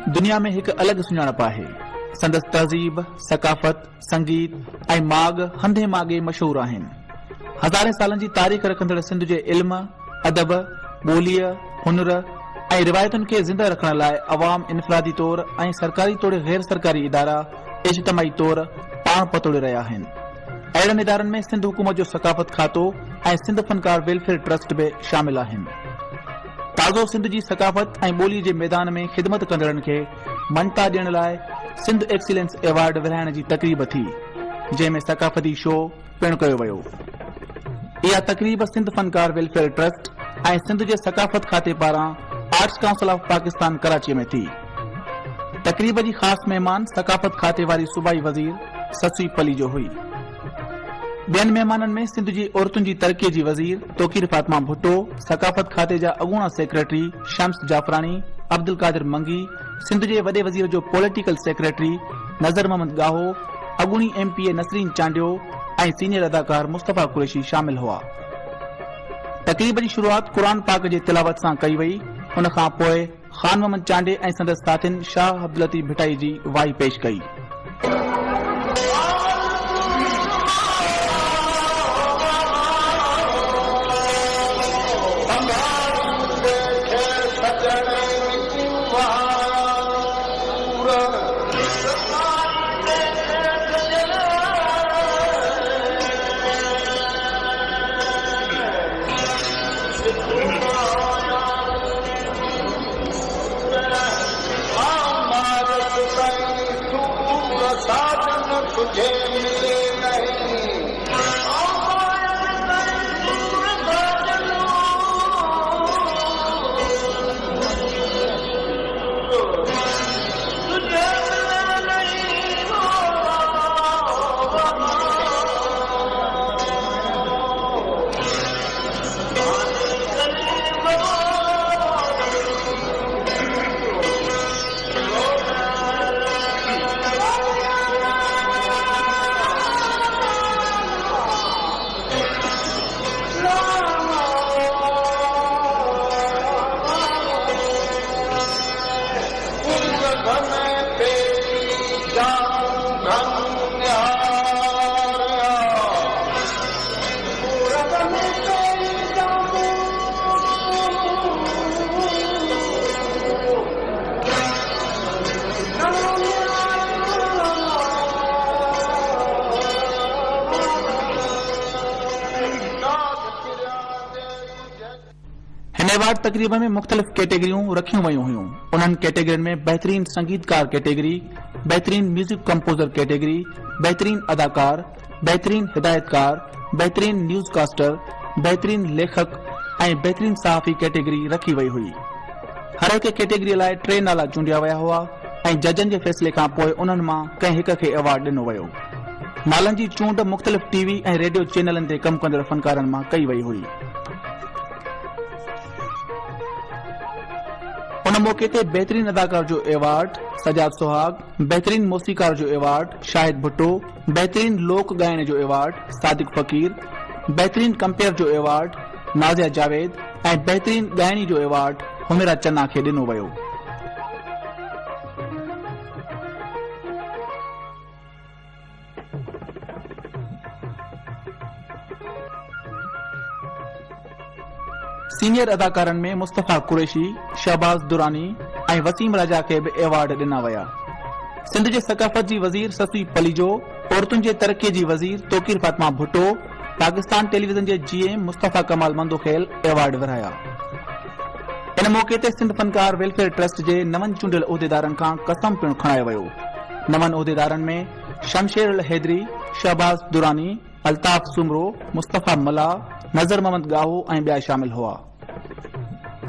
दुनिया में एक अलग सुञाणप आहे। संदसि तहज़ीब, सकाफ़त, संगीत ऐं माग हंधे मागे मशहूर आहिनि। हज़ारे सालनि जी तारीख़ रखंदड़ सिंध जे इल्म, अदब, ॿोलीअ, हुनर ऐं रिवायतुनि खे ज़िंदा रखण लाइ अवाम इनफ़रादी तौर ऐं सरकारी तोड़े गैर सरकारी इदारा इज्तिमाई तौर पाण पतोड़े रहिया आहिनि। अहिड़नि इदारनि में सिंध हुकूमत जो सकाफ़त खातो ऐं सिंध फनकार वेलफेयर ट्रस्ट बि शामिल आहिनि। ताज़ो सिंध जी सकाफ़त ऐं ॿोलीअ जे मैदान में ख़िदमत कंदड़नि खे मञता ॾियण लाइ सिंध एक्सीलेंस अवार्ड विरहाइण जी तक़रीब थी, जंहिं में सकाफ़ती शो पिणु कयो वियो। इहा तक़रीब सिंध फनकार वेलफेयर ट्रस्ट ऐं सिंध जे सकाफ़त खाते पारां arts council of Pakistan Karachi में थी। तक़रीब जी ख़ासि महिमान सकाफ़त खाते वारी सूबाई वज़ीर ससुई पलीजो हुई। ॿियनि महिमाननि में सिंध जी औरतुनि जी तरक़ीअ जी वज़ीर तोकीर फातिमा भुट्टो, सकाफ़त खाते जा अॻूणा सेक्रेटरी शम्स जाफ़रानी, अब्दुल कादिर मंगी, सिंध जे वॾे वज़ीर जो पॉलिटिकल सेक्रेटरी नज़र मोहम्मद गाहो, अॻूणी MPA नसरीन चांडियो ऐं सीनियर अदाकार मुस्तफ़ा कुरैशी शामिल हुआ। तक़रीब जी शुरूआत क़ुरान पाक जे तिलावत सां कई वई। उन खां पोइ ख़ान मोहम्मद चांडे ऐं संदसि साथियुनि शाह अब्दुल लतीफ़ भिटाई जी वाई पेश कई। अवार्ड तकरीब में मुख्तलिफ कैटेगरियूं रखियूं वयूं हुयूं। उन्हनि कैटेगरियुनि में बहितरीन संगीतकार कैटेगरी, बहितरीन म्यूजिक कंपोजर कैटेगरी, बहितरीन अदाकार, बहितरीन हिदायतकार, बहितरीन न्यूज़ कास्टर, बहितरीन लेखक ऐं बहितरीन सहाफ़ी कैटेगरी रखी वई हुई। हर हिक कैटेगरीअ लाइ 3 नाला चूंडिया विया हुआ ऐं जजनि जे फ़ैसिले खां पोइ उन्हनि मां कंहिं हिक खे अवार्ड ॾिनो वियो। नालनि जी चूंड मुख्तलिफ टीवी ऐं रेडियो चैनलनि ते कमु कंदड़ फनकारनि मां कई वई हुई। उन मौके ते बहितरीन अदाकार जो अवार्ड सजाद सुहाग, बहितरीन मौसीकार जो अवार्ड शाहिद भुट्टो, बहितरीन लोक ॻाइण जो अवार्ड सादिक फ़कीर, बहितरीन कंपेयर जो अवार्ड नाज़िया जावेद ऐं बहितरीन ॻाइणी जो अवार्ड हुमेरा चन्ना खे ॾिनो वियो। सीनियर अदाकारनि में मुस्तफ़ा कुरैशी, शहबाज दुरानी ऐं वसीम राजा खे बि अवार्ड ॾिना विया। सिंध जे सकाफ़त जी वज़ीर ससुई पलीजो, औरतुनि जे तरक़ीअ जी वज़ीर तोकीर फातिमा भुट्टो, पाकिस्तान टेलीविज़न जे GM मुस्तफ़ा कमाल मंदोखेल अवार्ड विरहाया। इन मौके ते सिंध फनकार वेलफेयर ट्रस्ट जे नवनि चूंडियल उहिदेदारनि खां कसम पिणु खणायो वियो। नवनि उहिदेदारनि में शमशेर अल हैदरी, शहबाज दुरानी, अल्ताफ सुमरो, मुस्तफ़ा मला, नज़र मोहम्मद गाहो ऐं ॿिया शामिल हुआ।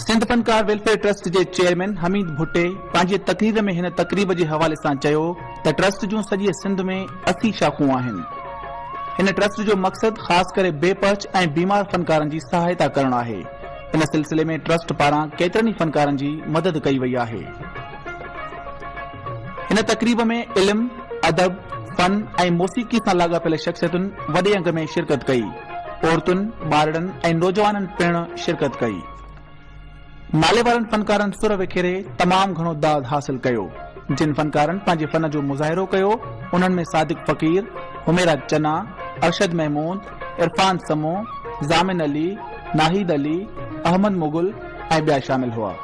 सिंध फनकार वेलफेयर ट्रस्ट जे चेयरमैन हमीद भुट्टे पंहिंजी तकरीर में हिन तकरीब जे हवाले सां चयो त ट्रस्ट जूं सॼे सिंध में 80 शाखूं आहिनि। हिन ट्रस्ट जो मक़सद ख़ासि करे बेपच ऐं बीमार फनकारनि जी सहायता करणु आहे। इन सिलसिले में ट्रस्ट पारां केतिरनि ई फनकारनि जी मदद कई वई आहे। हिन तकरीब में इल्म, अदब, फन ऐं मौसीक़ी सां लाॻापियल शख़्सियतुनि वॾे अंग में शिरकत कई। औरतुनि, ॿारड़नि ऐं नौजवाननि पिणु शिरकत कई। नाले वारनि फनकारनि सुर विखेरे तमाम घणो दाद हासिल कयो। जिन फनकारनि पंहिंजे फन जो मुज़ाहिरो कयो उन्हनि में सादिक फ़कीर, हुमेरा चना, अरशद महमूद, इरफान समो, ज़ामिन अली, नाहिद अली, अहमद मुगल ऐं ॿिया शामिल हुआ।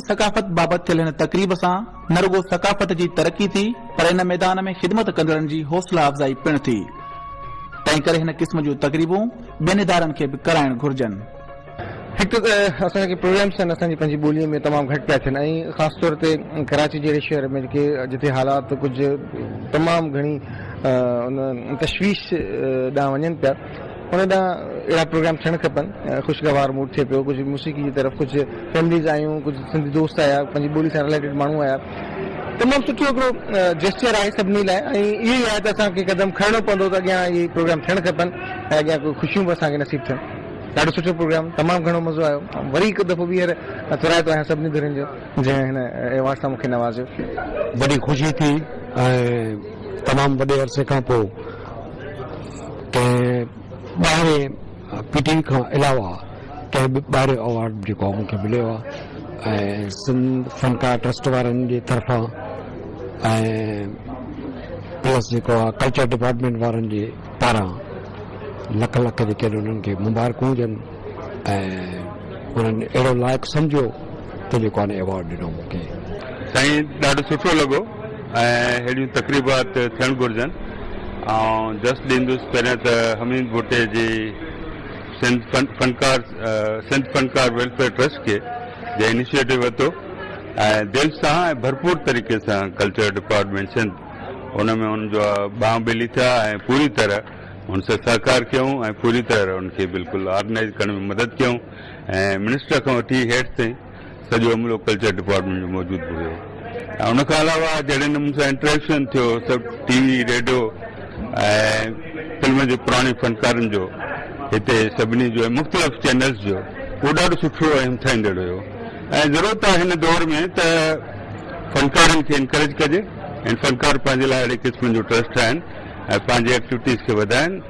सकाफ़त बाबति थियल हिन तक़रीब सां न रुगो सकाफ़त जी तरक़ी थी पर इन मैदान में ख़िदमत कंदड़नि जी हौसला अफ़ज़ाई पिणु थी। तंहिं करे हिन क़िस्म जूं तक़रीबूं ॿियनि इदारनि खे बि कराइण घुर्जनि। हिकु असांजे प्रोग्राम्स आहिनि असांजी पंहिंजी ॿोलीअ में तमामु घटि पिया थियनि ऐं ख़ासि तौर ते कराची जहिड़े शहर में जेके जिते हालात कुझु तमामु घणी उन तशवीश ॾांहुं वञनि पिया उन ॾांहुं अहिड़ा प्रोग्राम थियणु खपनि। ख़ुशगवार मूड थिए पियो, कुझु मूसीक़ी जी तरफ़ कुझु फैमिलीज़ आयूं, कुझु सिंधी दोस्त आया, पंहिंजी ॿोली सां रिलेटेड माण्हू आया। तमामु सुठो हिकिड़ो जेस्चर आहे सभिनी लाइ ऐं इहो ई आहे त असांखे कदम खणणो पवंदो त अॻियां इहे प्रोग्राम थियणु खपनि ऐं अॻियां कोई ख़ुशियूं बि असांखे नसीब थियनि। ॾाढो सुठो प्रोग्राम, तमामु घणो मज़ो आयो। वरी हिकु दफ़ो ॿीहर तुराए थो आहियां सभिनी धुरियुनि जो जंहिं हिन अवार्ड सां मूंखे नवाज़ियो। वॾी ख़ुशी थी ऐं तमामु वॾे अरसे खां पोइ कंहिं ॿाहिरे PTV खां अलावा कंहिं बि ॿाहिरे अवार्ड जेको आहे मूंखे मिलियो आहे ऐं सिंध फनकार ट्रस्ट वारनि जे तरफ़ां ऐं प्लस जेको आहे कल्चर डिपार्टमेंट वारनि जे पारां लख लख जेके उन्हनि खे मुबारकूं हुजनि ऐं उन्हनि अहिड़ो लाइक़ु सम्झो त जेको आहे अवार्ड ॾिनो मूंखे। साईं ॾाढो सुठो लॻो ऐं अहिड़ियूं तक़रीबात थियणु घुरिजनि। ऐं जस्ट ॾींदुसि पहिरियों त हमीद भुट्टे जी सिंध फनकार वेलफेयर ट्रस्ट खे जे इनिशिएटिव वरितो ऐं दिलि सां ऐं भरपूर तरीक़े सां कल्चर डिपार्टमेंट सिंध उन में हुनजो बांह ॿेली थिया ऐं पूरी तरह हुन सां सहकार कयूं ऐं पूरी तरह हुनखे बिल्कुलु ऑर्गेनाइज़ करण में मदद कयूं ऐं मिनिस्टर खां वठी हेठि ताईं सॼो अमलो कल्चर डिपार्टमेंट जो मौजूदु हुयो। ऐं उनखां अलावा जहिड़े नमूने सां इंटरेक्शन थियो सभु TV रेडियो ऐं फिल्म जे पुराणे फनकारनि जो हिते सभिनी जो मुख़्तलिफ़ चैनल्स जो उहो ॾाढो सुठो ऐं हिमथाईंदड़ हुयो। ऐं ज़रूरत आहे हिन दौर में त फनकारनि खे इनकरेज कजे ऐं फनकार पंहिंजे लाइ अहिड़े क़िस्म जो ट्रस्ट ठाहिनि ऐं पंहिंजे एक्टिविटीज़ खे वधाइनि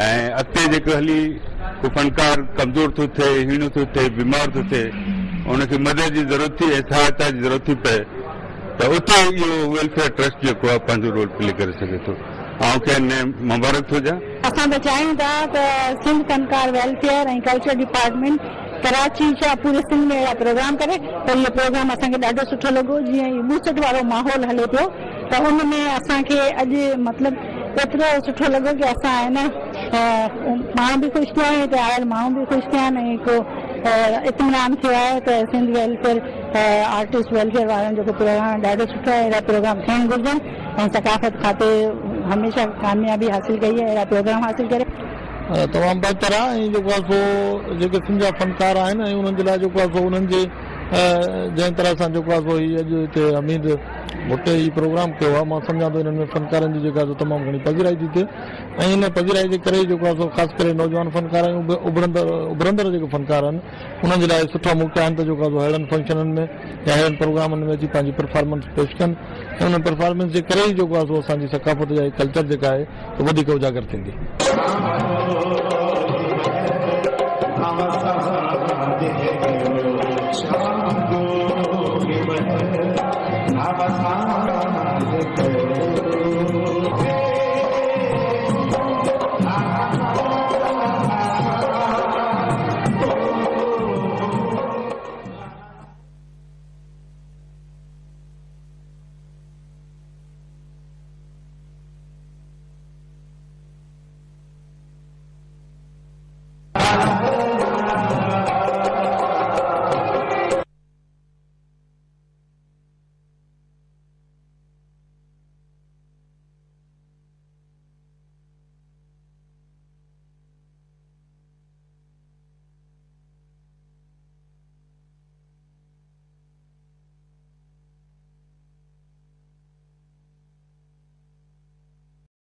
ऐं अॻिते जेको हली को फनकार कमज़ोर थो थिए, हीणो थो थिए, बीमार थो थिए, उनखे मदद जी ज़रूरत थी ऐं सहायता जी ज़रूरत थी पए त उते इहो वेलफेयर ट्रस्ट जेको आहे पंहिंजो रोल प्ले करे सघे थो। ऐं कंहिं मुबारक हुजां। असां त चाहियूं था त सिंध फनकार वेलफेयर ऐं कल्चर डिपार्टमेंट कराची छा पूरे सिंध में अहिड़ा प्रोग्राम करे त इहो प्रोग्राम असांखे ॾाढो सुठो लॻो। जीअं ई बूसट वारो माहौल हले पियो त हुन में असांखे अॼु मतिलबु एतिरो सुठो लॻो की असां आहे न माण्हू बि ख़ुशि थिया आहिनि, हिते आयल माण्हू बि ख़ुशि थिया आहिनि ऐं हिकु इत्मीनान थियो आहे त सिंध वेलफेयर आर्टिस्ट वेलफेयर वारनि जेको प्रोग्राम ॾाढो सुठो आहे। अहिड़ा प्रोग्राम थियणु घुरिजनि ऐं सकाफ़त खाते हमेशह कामयाबी हासिल कई आहे, अहिड़ा प्रोग्राम हासिल करे तमामु बहितर आहे। ऐं जेको आहे सो जेके सिंध जा फनकार आहिनि ऐं उन्हनि जे लाइ जेको आहे सो उन्हनि जे जंहिं तरह सां जेको आहे सो हीउ अॼु हिते हमीद भुट्टे ही प्रोग्राम कयो आहे, मां सम्झां थो हिननि में फनकारनि जी जेका तमामु घणी पधिराई थी थिए ऐं हिन पधिराई जे करे जेको आहे सो ख़ासि करे नौजवान फनकार ऐं उभरंदड़ जेके फनकार आहिनि उन्हनि जे लाइ सुठा मौक़ा आहिनि त जेको आहे सो अहिड़नि फंक्शननि में या अहिड़नि प्रोग्रामनि में अची पंहिंजी परफॉर्मेंस पेश कनि ऐं उन परफॉर्मेंस जे करे ई जेको आहे सो असांजी सकाफ़त या कल्चर जेका आहे सो वधीक उजागर थींदी।